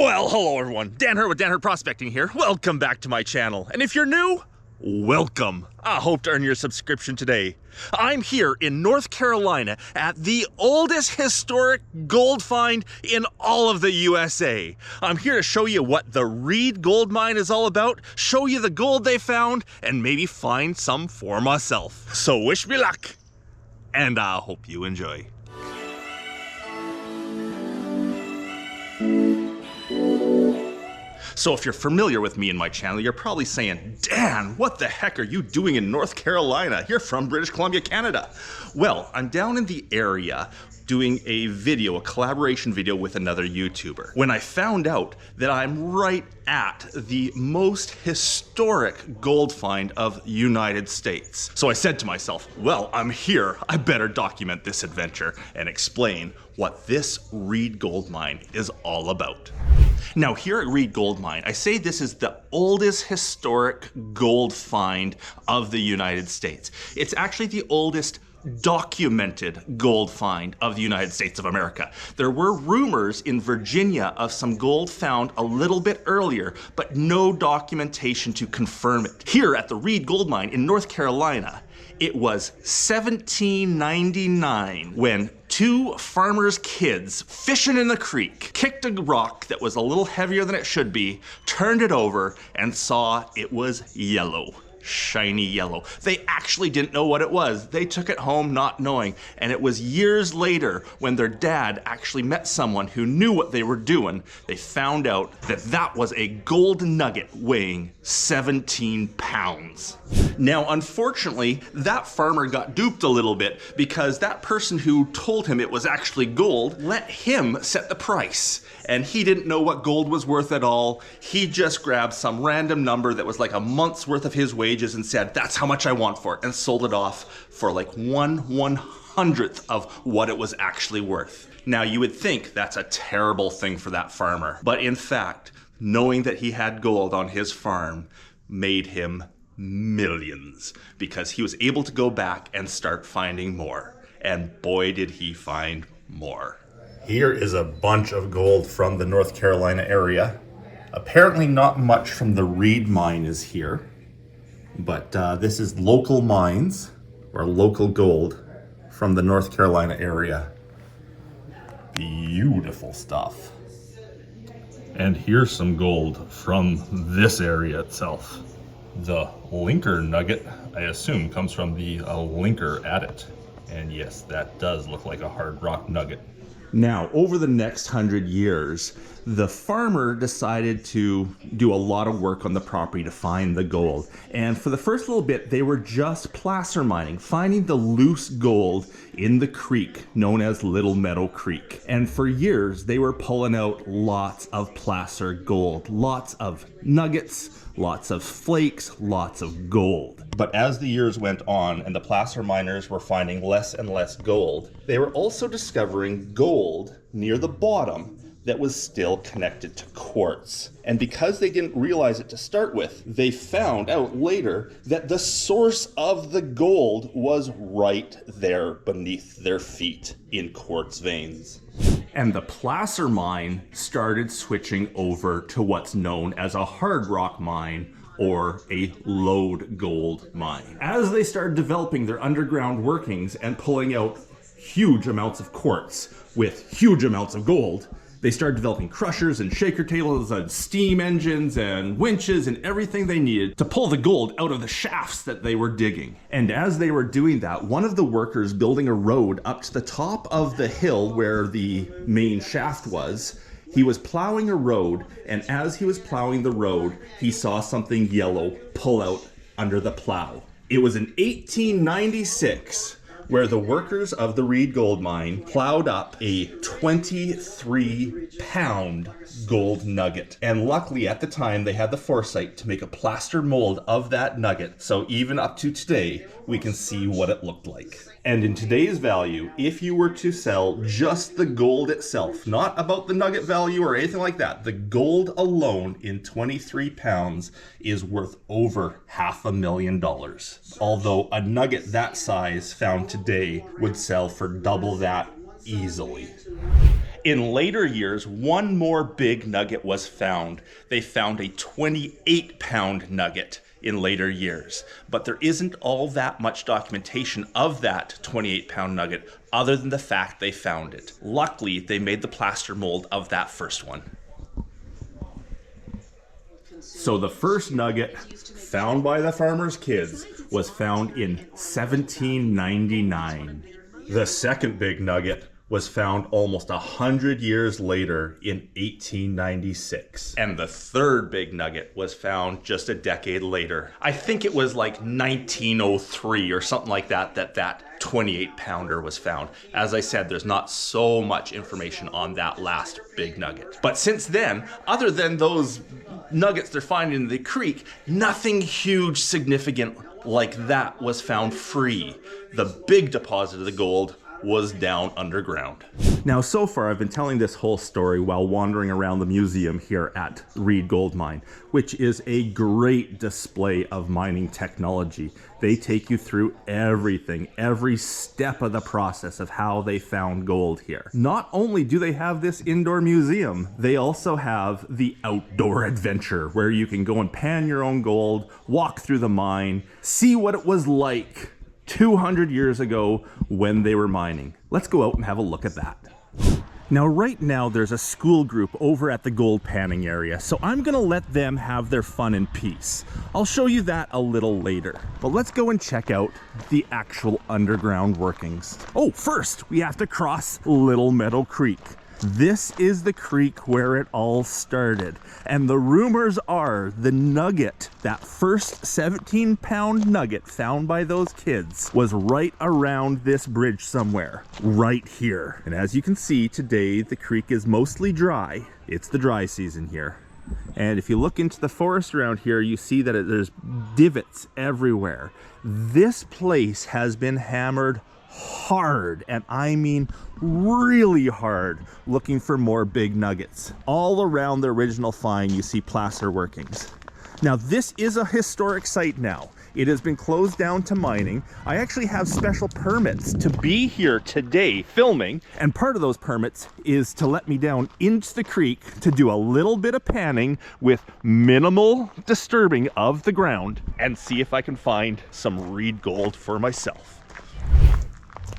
Well, hello everyone. Dan Hurd with Dan Hurd Prospecting here. Welcome back to my channel. And if you're new, welcome. I hope to earn your subscription today. I'm here in North Carolina at the oldest historic gold find in all of the USA. I'm here to show you what the Reed Gold Mine is all about, show you the gold they found, and maybe find some for myself. So wish me luck, and I hope you enjoy. So if you're familiar with me and my channel, you're probably saying, Dan, what the heck are you doing in North Carolina? You're from British Columbia, Canada. Well, I'm down in the area doing a video, a collaboration video with another YouTuber, when I found out that I'm right at the most historic gold find of the United States. So I said to myself, well, I'm here, I better document this adventure and explain what this Reed Gold Mine is all about. Now here at Reed Gold Mine, I say this is the oldest historic gold find of the United States. It's actually the oldest documented gold find of the United States of America. There were rumors in Virginia of some gold found a little bit earlier, but no documentation to confirm it. Here at the Reed Gold Mine in North Carolina, it was 1799 when two farmers' kids fishing in the creek kicked a rock that was a little heavier than it should be, turned it over, and saw it was yellow. Shiny yellow. They actually didn't know what it was. They took it home not knowing, and it was years later when their dad actually met someone who knew what they were doing. They found out that that was a gold nugget weighing 17 pounds. Now, unfortunately, that farmer got duped a little bit because that person who told him it was actually gold let him set the price. And he didn't know what gold was worth at all. He just grabbed some random number that was like a month's worth of his wages and said, that's how much I want for it, and sold it off for like 1/100th of what it was actually worth. Now, you would think that's a terrible thing for that farmer. But in fact, knowing that he had gold on his farm made him millions, because he was able to go back and start finding more. And boy, did he find more. Here is a bunch of gold from the North Carolina area. Apparently not much from the Reed mine is here, but this is local mines or local gold from the North Carolina area. Beautiful stuff. And here's some gold from this area itself. The Linker nugget, I assume, comes from the Linker adit. And yes, that does look like a hard rock nugget. Now, over the next 100 years, the farmer decided to do a lot of work on the property to find the gold. And for the first little bit, they were just placer mining, finding the loose gold in the creek known as Little Meadow Creek. And for years, they were pulling out lots of placer gold, lots of nuggets, lots of flakes, lots of gold. But as the years went on and the placer miners were finding less and less gold, they were also discovering gold near the bottom that was still connected to quartz. And because they didn't realize it to start with, they found out later that the source of the gold was right there beneath their feet in quartz veins. And the placer mine started switching over to what's known as a hard rock mine, or a lode gold mine. As they started developing their underground workings and pulling out huge amounts of quartz with huge amounts of gold, they started developing crushers and shaker tables and steam engines and winches and everything they needed to pull the gold out of the shafts that they were digging. And as they were doing that, one of the workers building a road up to the top of the hill where the main shaft was, he was plowing a road, and as he was plowing the road, he saw something yellow pull out under the plow. It was in 1896 where the workers of the Reed Gold Mine plowed up a 23-pound gold nugget. And luckily at the time they had the foresight to make a plaster mold of that nugget, so even up to today we can see what it looked like. And in today's value, if you were to sell just the gold itself, not about the nugget value or anything like that, the gold alone in 23 pounds is worth over $500,000. Although a nugget that size found today would sell for double that easily. In later years, one more big nugget was found. They found a 28-pound nugget in later years. But there isn't all that much documentation of that 28-pound nugget other than the fact they found it. Luckily, they made the plaster mold of that first one. So the first nugget found by the farmer's kids was found in 1799. The second big nugget was found almost 100 years later in 1896. And the third big nugget was found just a decade later. I think it was like 1903 or something like that, that 28-pounder was found. As I said, there's not so much information on that last big nugget. But since then, other than those nuggets they're finding in the creek, nothing huge significant like that was found free. The big deposit of the gold was down underground. Now, so far I've been telling this whole story while wandering around the museum here at Reed Gold Mine, which is a great display of mining technology. They take you through everything, every step of the process of how they found gold here. Not only do they have this indoor museum, they also have the outdoor adventure where you can go and pan your own gold, walk through the mine, see what it was like 200 years ago when they were mining. Let's go out and have a look at that. Now, right now, there's a school group over at the gold panning area, so I'm gonna let them have their fun in peace. I'll show you that a little later, but let's go and check out the actual underground workings. Oh, first, we have to cross Little Meadow Creek. This is the creek where it all started. And the rumors are the nugget, that first 17-pound nugget found by those kids, was right around this bridge somewhere, right here. And as you can see today, the creek is mostly dry. It's the dry season here. And if you look into the forest around here, you see that there's divots everywhere. This place has been hammered hard, and I mean really hard, looking for more big nuggets. All around the original find you see placer workings. Now, this is a historic site now. It has been closed down to mining. I actually have special permits to be here today filming, and part of those permits is to let me down into the creek to do a little bit of panning with minimal disturbing of the ground and see if I can find some Reed gold for myself.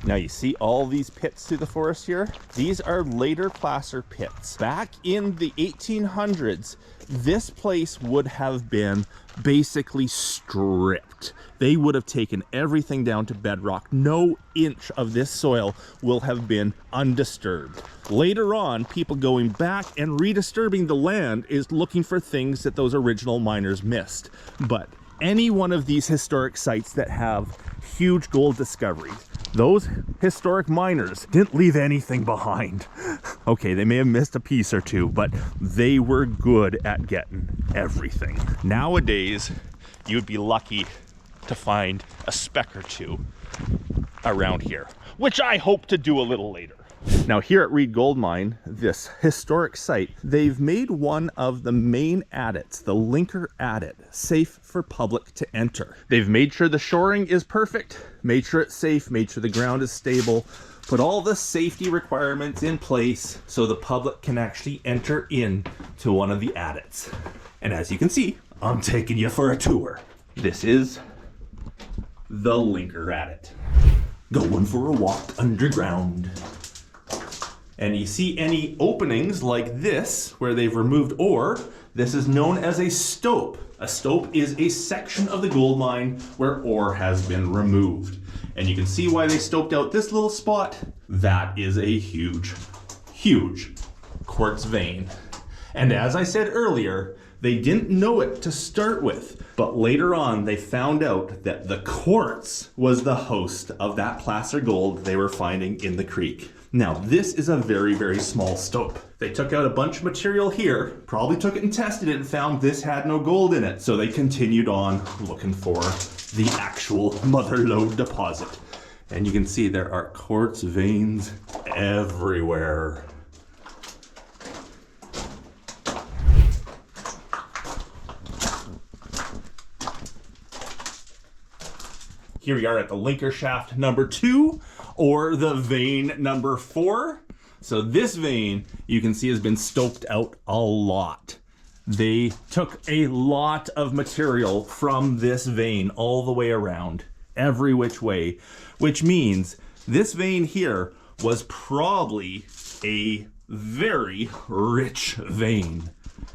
Now you see all these pits through the forest here? These are later placer pits. Back in the 1800s, this place would have been basically stripped. They would have taken everything down to bedrock. No inch of this soil will have been undisturbed. Later on, people going back and redisturbing the land is looking for things that those original miners missed. But any one of these historic sites that have huge gold discoveries, those historic miners didn't leave anything behind. Okay, they may have missed a piece or two, but they were good at getting everything. Nowadays, you'd be lucky to find a speck or two around here, which I hope to do a little later. Now, here at Reed Gold Mine, this historic site, they've made one of the main adits, the linker adit, safe for public to enter. They've made sure the shoring is perfect, made sure it's safe, made sure the ground is stable, put all the safety requirements in place so the public can actually enter in to one of the adits. And as you can see, I'm taking you for a tour. This is the linker adit. Going for a walk underground. And you see any openings like this where they've removed ore, this is known as a stope. A stope is a section of the gold mine where ore has been removed. And you can see why they stoped out this little spot. That is a huge, huge quartz vein. And as I said earlier, they didn't know it to start with, but later on they found out that the quartz was the host of that placer gold they were finding in the creek. Now, this is a very, very small stope. They took out a bunch of material here, probably took it and tested it and found this had no gold in it. So they continued on looking for the actual mother lode deposit. And you can see there are quartz veins everywhere. Here we are at the linker shaft number 2, or the vein number 4. So this vein, you can see, has been stoped out a lot. They took a lot of material from this vein all the way around, every which way, which means this vein here was probably a very rich vein,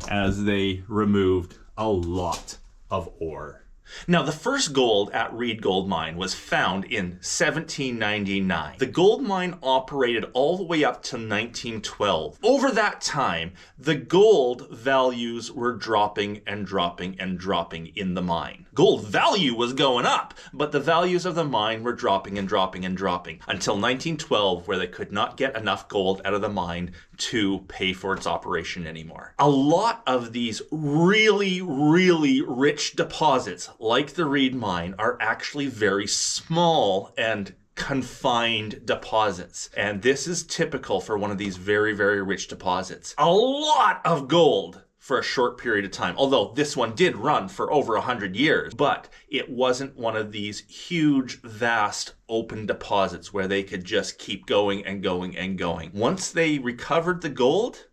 as they removed a lot of ore. Now, the first gold at Reed Gold Mine was found in 1799. The gold mine operated all the way up to 1912. Over that time, the gold values were dropping and dropping and dropping in the mine. Gold value was going up, but the values of the mine were dropping and dropping and dropping until 1912, where they could not get enough gold out of the mine to pay for its operation anymore. A lot of these really, really rich deposits, like the Reed Mine, are actually very small and confined deposits. And this is typical for one of these very, very rich deposits. A lot of gold for a short period of time, although this one did run for over 100 years, but it wasn't one of these huge, vast, open deposits where they could just keep going and going and going. Once they recovered the gold,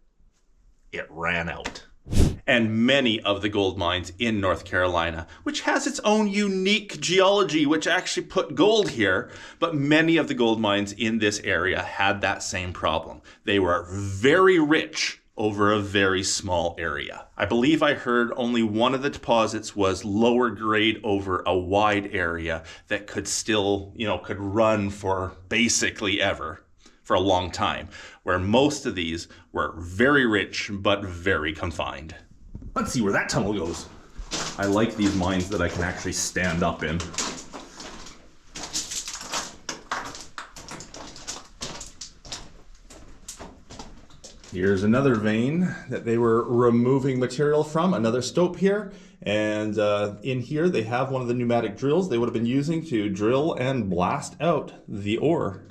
it ran out. And many of the gold mines in North Carolina, which has its own unique geology, which actually put gold here, but many of the gold mines in this area had that same problem. They were very rich over a very small area. I believe I heard only one of the deposits was lower grade over a wide area that could still, could run for basically ever, for a long time, where most of these were very rich but very confined. Let's see where that tunnel goes. I like these mines that I can actually stand up in. Here's another vein that they were removing material from, another stope here. And in here they have one of the pneumatic drills they would have been using to drill and blast out the ore.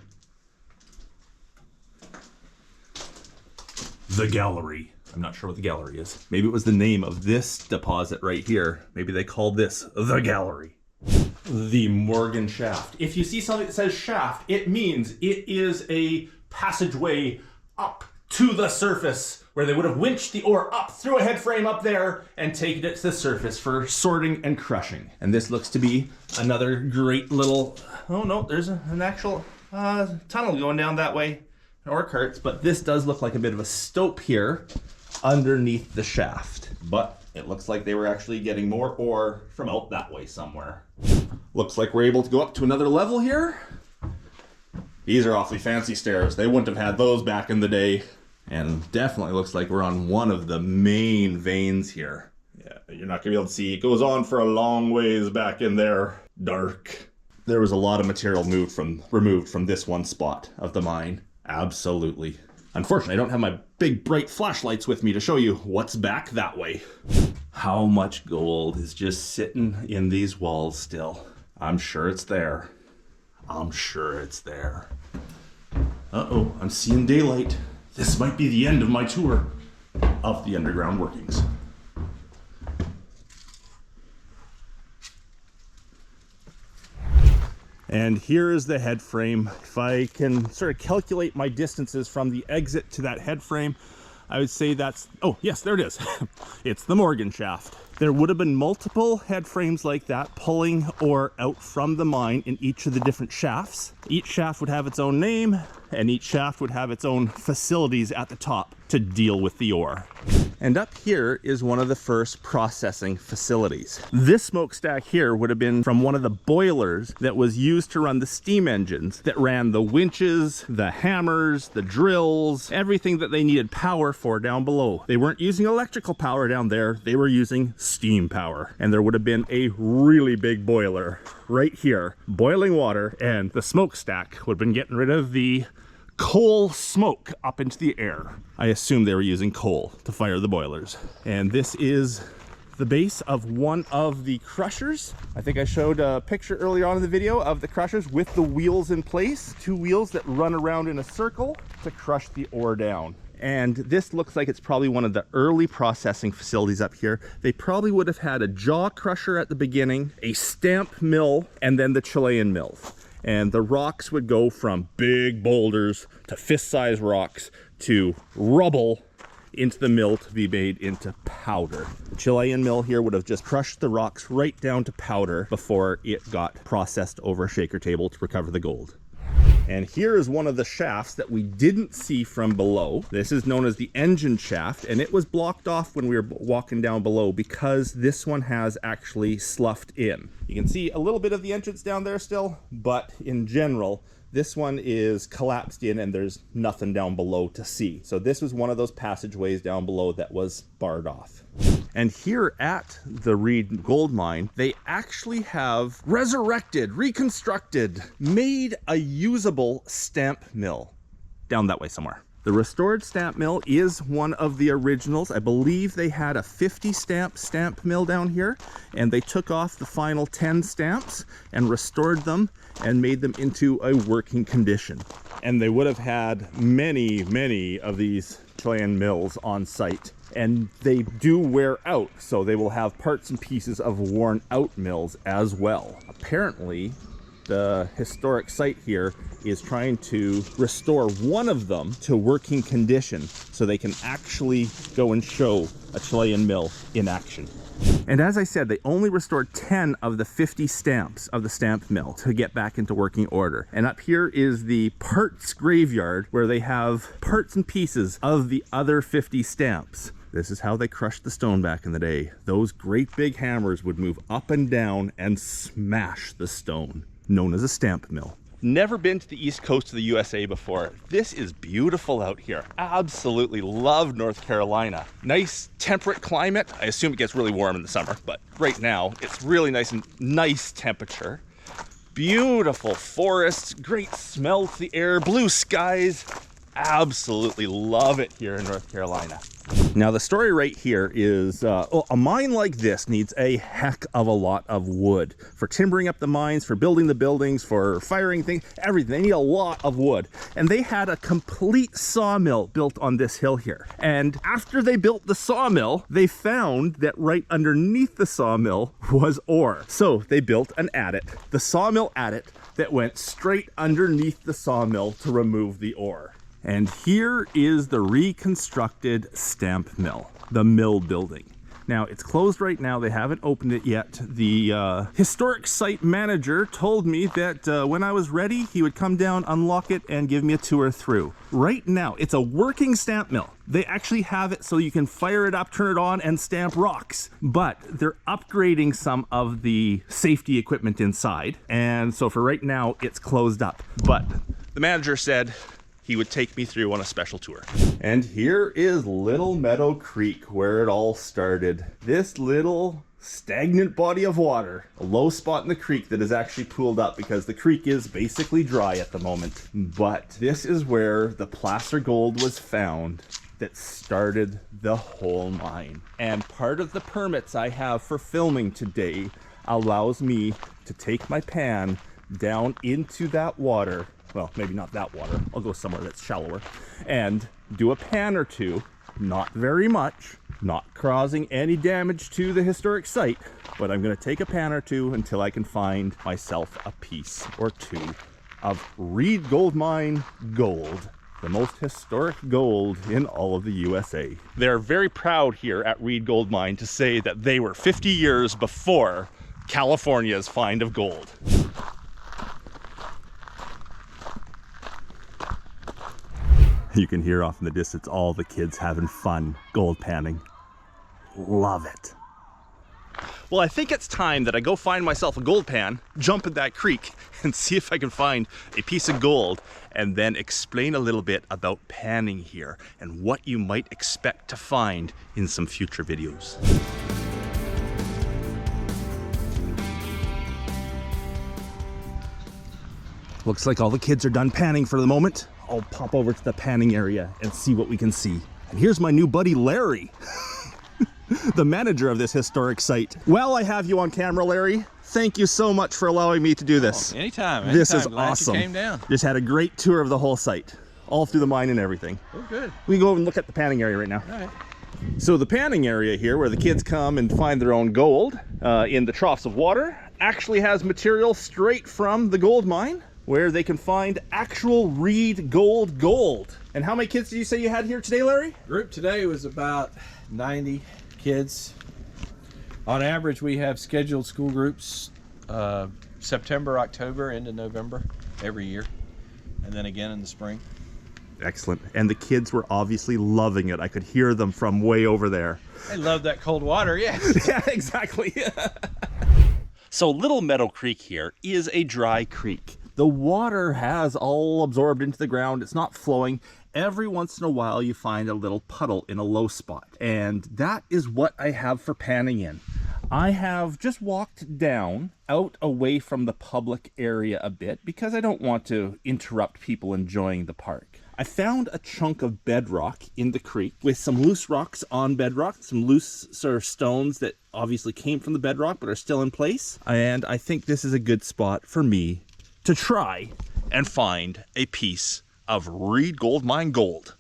The gallery. I'm not sure what the gallery is. Maybe it was the name of this deposit right here. Maybe they called this the gallery. The Morgan shaft. If you see something that says shaft, it means it is a passageway up to the surface where they would have winched the ore up through a head frame up there and taken it to the surface for sorting and crushing. And this looks to be another great little, oh no, there's an actual tunnel going down that way. Ore carts, but this does look like a bit of a stope here underneath the shaft. But it looks like they were actually getting more ore from out that way somewhere. Looks like we're able to go up to another level here. These are awfully fancy stairs. They wouldn't have had those back in the day. And definitely looks like we're on one of the main veins here. Yeah, you're not gonna be able to see. It goes on for a long ways back in there. Dark. There was a lot of material removed from this one spot of the mine. Absolutely. Unfortunately, I don't have my big bright flashlights with me to show you what's back that way. How much gold is just sitting in these walls still? I'm sure it's there. I'm sure it's there. Uh-oh, I'm seeing daylight. This might be the end of my tour of the underground workings. And here is the head frame. If I can sort of calculate my distances from the exit to that head frame, I would say that's, oh yes, there it is. It's the Morgan shaft. There would have been multiple head frames like that pulling ore out from the mine in each of the different shafts. Each shaft would have its own name, and each shaft would have its own facilities at the top to deal with the ore. And up here is one of the first processing facilities. This smokestack here would have been from one of the boilers that was used to run the steam engines that ran the winches, the hammers, the drills, everything that they needed power for down below. They weren't using electrical power down there, they were using steam power. And there would have been a really big boiler right here, boiling water, and the smokestack would have been getting rid of the coal smoke up into the air. I assume they were using coal to fire the boilers. And this is the base of one of the crushers. I think I showed a picture earlier on in the video of the crushers with the wheels in place. Two wheels that run around in a circle to crush the ore down. And this looks like it's probably one of the early processing facilities up here. They probably would have had a jaw crusher at the beginning, a stamp mill, and then the Chilean mills. And the rocks would go from big boulders to fist-sized rocks to rubble into the mill to be made into powder. The Chilean mill here would have just crushed the rocks right down to powder before it got processed over a shaker table to recover the gold. And here is one of the shafts that we didn't see from below. This is known as the engine shaft, and it was blocked off when we were walking down below because this one has actually sloughed in. You can see a little bit of the entrance down there still, but in general, this one is collapsed in and there's nothing down below to see. So this was one of those passageways down below that was barred off. And here at the Reed Gold Mine, they actually have resurrected, reconstructed, made a usable stamp mill down that way somewhere. The restored stamp mill is one of the originals. I believe they had a 50 stamp mill down here, and they took off the final 10 stamps and restored them and made them into a working condition. And they would have had many of these Chilean mills on site. And they do wear out, so they will have parts and pieces of worn out mills as well. Apparently, the historic site here is trying to restore one of them to working condition so they can actually go and show a Chilean mill in action. And as I said, they only restored 10 of the 50 stamps of the stamp mill to get back into working order. And up here is the parts graveyard where they have parts and pieces of the other 50 stamps. This is how they crushed the stone back in the day. Those great big hammers would move up and down and smash the stone, known as a stamp mill. Never been to the east coast of the USA before. This is beautiful out here. Absolutely love North Carolina. Nice temperate climate. I assume it gets really warm in the summer, but right now it's really nice temperature. Beautiful forests, great smell to the air, blue skies. Absolutely love it here in North Carolina. Now the story right here is a mine like this needs a heck of a lot of wood for timbering up the mines, for building the buildings, for firing things, everything. They need a lot of wood. And they had a complete sawmill built on this hill here. And after they built the sawmill, they found that right underneath the sawmill was ore. So they built an adit, the sawmill adit, that went straight underneath the sawmill to remove the ore. And here is the reconstructed stamp mill, the mill building. Now, it's closed right now. They haven't opened it yet. The historic site manager told me that when I was ready, he would come down, unlock it, and give me a tour through. Right now, it's a working stamp mill. They actually have it so you can fire it up, turn it on, and stamp rocks. But they're upgrading some of the safety equipment inside. And so for right now, it's closed up. But the manager said he would take me through on a special tour. And here is Little Meadow Creek, where it all started. This little stagnant body of water, a low spot in the creek that is actually pooled up because the creek is basically dry at the moment. But this is where the placer gold was found that started the whole mine. And part of the permits I have for filming today allows me to take my pan down into that water. Well, maybe not that water. I'll go somewhere that's shallower and do a pan or two, not very much, not causing any damage to the historic site, but I'm going to take a pan or two until I can find myself a piece or two of Reed Gold Mine gold, the most historic gold in all of the USA. They're very proud here at Reed Gold Mine to say that they were 50 years before California's find of gold. You can hear off in the distance all the kids having fun gold panning. Love it. Well, I think it's time that I go find myself a gold pan, jump in that creek, and see if I can find a piece of gold, and then explain a little bit about panning here and what you might expect to find in some future videos. Looks like all the kids are done panning for the moment. I'll pop over to the panning area and see what we can see. And here's my new buddy, Larry, the manager of this historic site. Well, I have you on camera, Larry. Thank you so much for allowing me to do this. Oh, anytime. This is Glad awesome. You came down. Just had a great tour of the whole site, all through the mine and everything. Oh, good. We can go over and look at the panning area right now. All right. So the panning area here, where the kids come and find their own gold in the troughs of water, actually has material straight from the gold mine. where they can find actual Reed gold. And how many kids did you say you had here today, Larry? Group today was about 90 kids. On average, we have scheduled school groups September, October, into November every year, and then again in the spring. Excellent. And the kids were obviously loving it. I could hear them from way over there. They love that cold water, yes. Yeah, exactly. So Little Meadow Creek here is a dry creek. The water has all absorbed into the ground. It's not flowing. Every once in a while you find a little puddle in a low spot. And that is what I have for panning in. I have just walked down out away from the public area a bit because I don't want to interrupt people enjoying the park. I found a chunk of bedrock in the creek with some loose rocks on bedrock, some loose sort of stones that obviously came from the bedrock but are still in place. And I think this is a good spot for me to try and find a piece of Reed Gold Mine gold.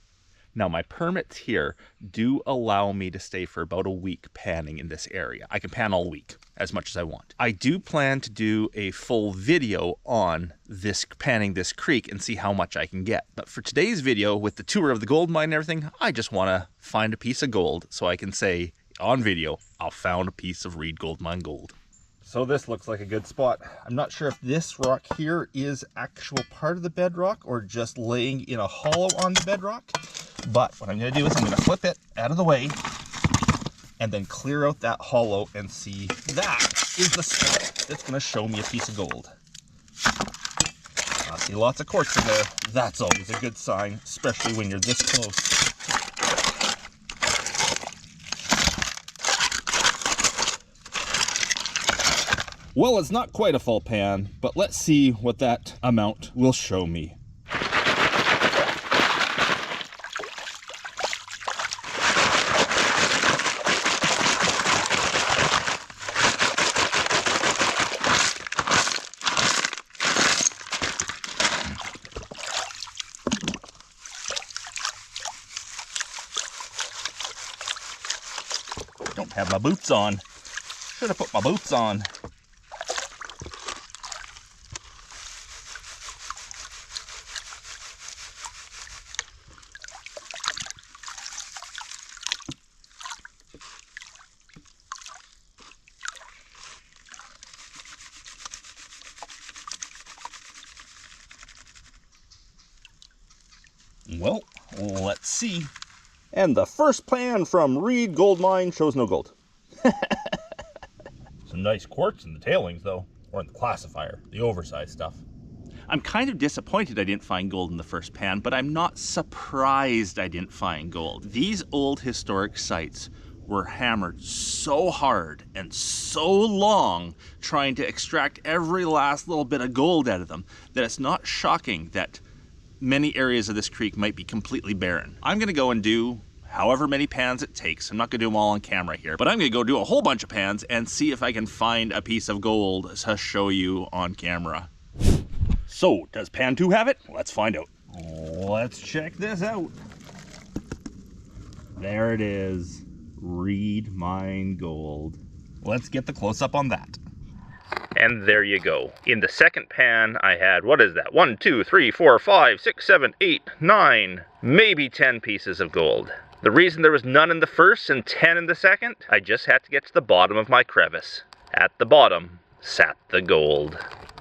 Now my permits here do allow me to stay for about a week panning in this area. I can pan all week as much as I want. I do plan to do a full video on this panning this creek and see how much I can get. But for today's video with the tour of the gold mine and everything, I just want to find a piece of gold so I can say on video, I found a piece of Reed Gold Mine gold. So this looks like a good spot. I'm not sure if this rock here is actual part of the bedrock or just laying in a hollow on the bedrock. But what I'm going to do is I'm going to flip it out of the way and then clear out that hollow and see that is the spot that's going to show me a piece of gold. I see lots of quartz in there. That's always a good sign, especially when you're this close. Well, it's not quite a full pan, but let's see what that amount will show me. Don't have my boots on. Should have put my boots on. Well, let's see. And the first pan from Reed Gold Mine shows no gold. Some nice quartz in the tailings, though, or in the classifier, the oversized stuff. I'm kind of disappointed I didn't find gold in the first pan, but I'm not surprised I didn't find gold. These old historic sites were hammered so hard and so long trying to extract every last little bit of gold out of them that it's not shocking that many areas of this creek might be completely barren. I'm gonna go and do however many pans it takes. I'm not gonna do them all on camera here, but I'm gonna go do a whole bunch of pans and see if I can find a piece of gold to show you on camera. So, does pan 2 have it? Let's find out. Let's check this out. There it is, Reed Mine gold. Let's get the close-up on that. And there you go. In the second pan, I had, what is that? 1, 2, 3, 4, 5, 6, 7, 8, 9, maybe 10 pieces of gold. The reason there was none in the first and 10 in the second, I just had to get to the bottom of my crevice. At the bottom sat the gold.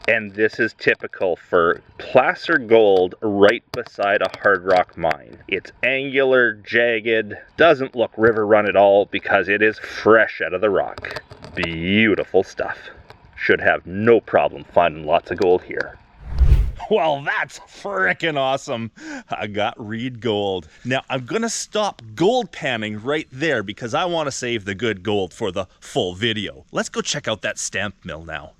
And this is typical for placer gold right beside a hard rock mine. It's angular, jagged, doesn't look river run at all because it is fresh out of the rock. Beautiful stuff. Should have no problem finding lots of gold here. Well, that's frickin' awesome. I got Reed gold. Now, I'm gonna stop gold panning right there because I wanna save the good gold for the full video. Let's go check out that stamp mill now.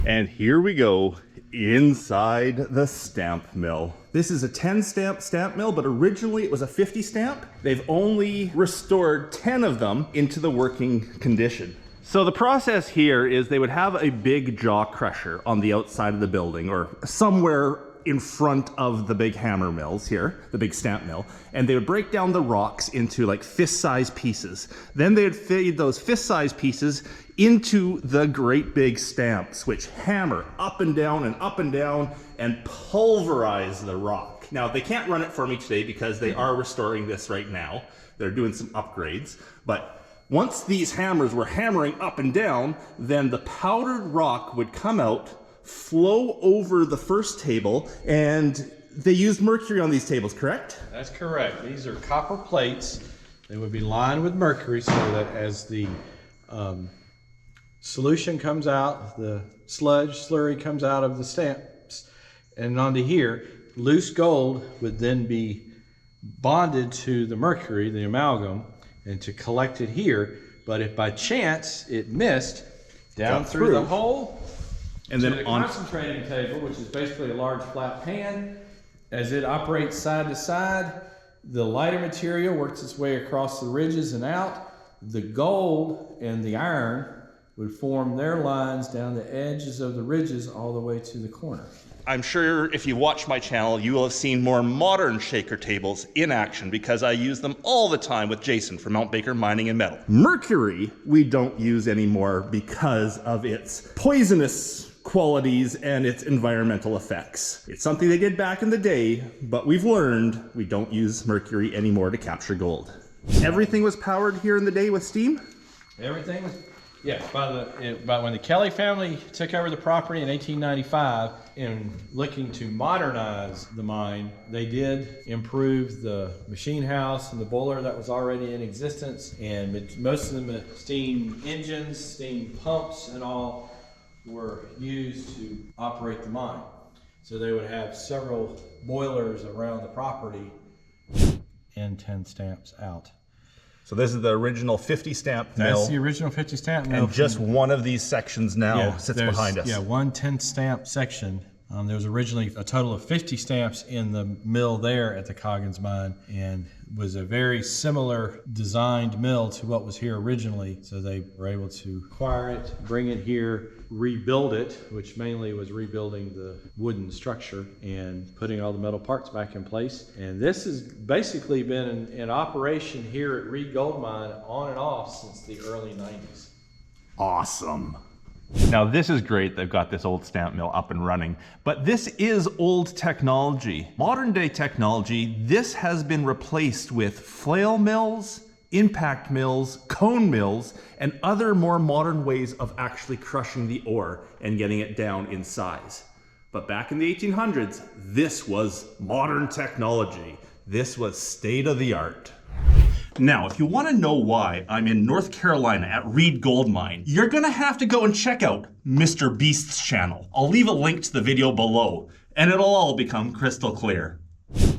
And here we go, inside the stamp mill. This is a 10 stamp mill, but originally it was a 50 stamp. They've only restored 10 of them into the working condition. So the process here is they would have a big jaw crusher on the outside of the building or somewhere in front of the big hammer mills here, the big stamp mill, and they would break down the rocks into like fist-sized pieces. Then they would feed those fist-sized pieces into the great big stamps, which hammer up and down and pulverize the rock. Now, they can't run it for me today because they are restoring this right now. They're doing some upgrades, but once these hammers were hammering up and down, then the powdered rock would come out, flow over the first table, and they used mercury on these tables, correct? That's correct. These are copper plates. They would be lined with mercury so that as the solution comes out, the slurry comes out of the stamps and onto here, loose gold would then be bonded to the mercury, the amalgam, and to collect it here. But if by chance it missed, down through the hole, and then the concentrating table, which is basically a large flat pan, as it operates side to side, the lighter material works its way across the ridges and out. The gold and the iron would form their lines down the edges of the ridges all the way to the corner. I'm sure if you watch my channel, you will have seen more modern shaker tables in action because I use them all the time with Jason from Mount Baker Mining and Metal. Mercury we don't use anymore because of its poisonous qualities and its environmental effects. It's something they did back in the day, but we've learned we don't use mercury anymore to capture gold. Everything was powered here in the day with steam? Everything was, yeah, by when the Kelly family took over the property in 1895 and looking to modernize the mine, they did improve the machine house and the boiler that was already in existence, and most of the steam engines, steam pumps and all were used to operate the mine. So they would have several boilers around the property and 10 stamps out. So this is the original 50 stamp mill. That's the original 50 stamp mill. And just one of these sections now sits behind us. Yeah, one 10 stamp section. There was originally a total of 50 stamps in the mill there at the Coggins mine, and was a very similar designed mill to what was here originally. So they were able to acquire it, bring it here, rebuild it, which mainly was rebuilding the wooden structure and putting all the metal parts back in place. And this has basically been in operation here at Reed Gold Mine on and off since the early 90s. Awesome. Now this is great, they've got this old stamp mill up and running, but this is old technology. Modern day technology, this has been replaced with flail mills, impact mills, cone mills, and other more modern ways of actually crushing the ore and getting it down in size. But back in the 1800s, this was modern technology. This was state of the art. Now, if you want to know why I'm in North Carolina at Reed Gold Mine, you're going to have to go and check out Mr. Beast's channel. I'll leave a link to the video below, and it'll all become crystal clear.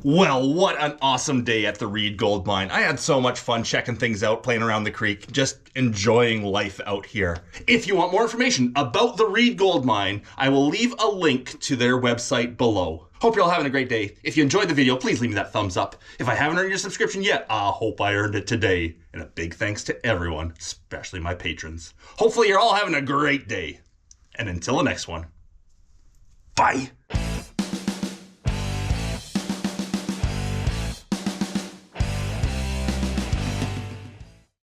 Well, what an awesome day at the Reed Gold Mine. I had so much fun checking things out, playing around the creek, just enjoying life out here. If you want more information about the Reed Gold Mine, I will leave a link to their website below. Hope you're all having a great day. If you enjoyed the video, please leave me that thumbs up. If I haven't earned your subscription yet, I hope I earned it today. And a big thanks to everyone, especially my patrons. Hopefully you're all having a great day. And until the next one, bye.